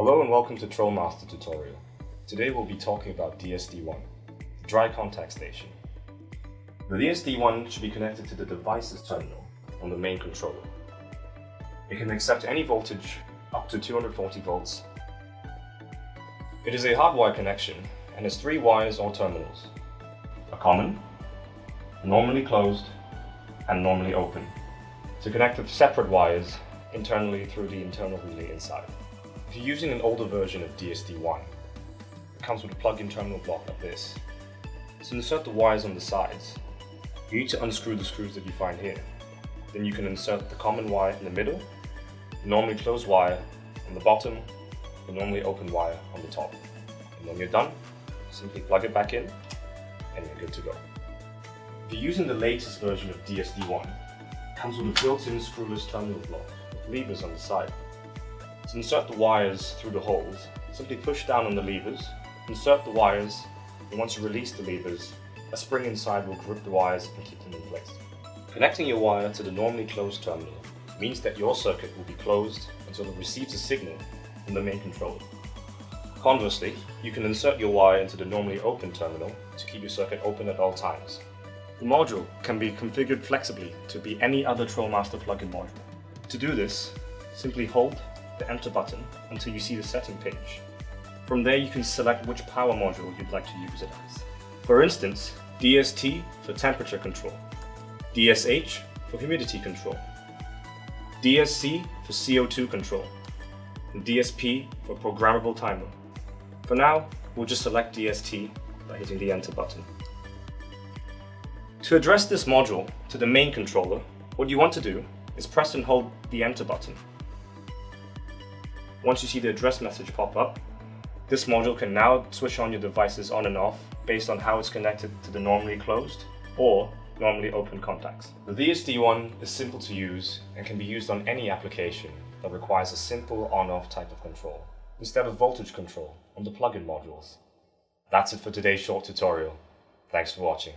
Hello and welcome to Trolmaster tutorial. Today we'll be talking about DSD-1, the dry contact station. The DSD-1 should be connected to the device's terminal on the main controller. It can accept any voltage up to 240 volts. It is a hardwire connection and has 3 wires or terminals: a common, normally closed, and normally open, to connect with separate wires internally through the internal relay inside. If you're using an older version of DSD-1, it comes with a plug-in terminal block like this. To insert the wires on the sides, you need to unscrew the screws that you find here. Then you can insert the common wire in the middle, the normally closed wire on the bottom, the normally open wire on the top. And when you're done, simply plug it back in and you're good to go. If you're using the latest version of DSD-1, it comes with a built-in screwless terminal block with levers on the side. To insert the wires through the holes, simply push down on the levers, insert the wires, and once you release the levers, a spring inside will grip the wires and keep them in place. Connecting your wire to the normally closed terminal means that your circuit will be closed until it receives a signal from the main controller. Conversely, you can insert your wire into the normally open terminal to keep your circuit open at all times. The module can be configured flexibly to be any other Trolmaster plugin module. To do this, simply hold the enter button until you see the setting page. From there you can select which power module you'd like to use it as. For instance, DST for temperature control, DSH for humidity control, DSC for CO2 control, and DSP for programmable timer. For now, we'll just select DST by hitting the enter button. To address this module to the main controller, what you want to do is press and hold the enter button. Once you see the address message pop up, this module can now switch on your devices on and off based on how it's connected to the normally closed or normally open contacts. The DSD-1 is simple to use and can be used on any application that requires a simple on-off type of control, instead of voltage control on the plug-in modules. That's it for today's short tutorial. Thanks for watching.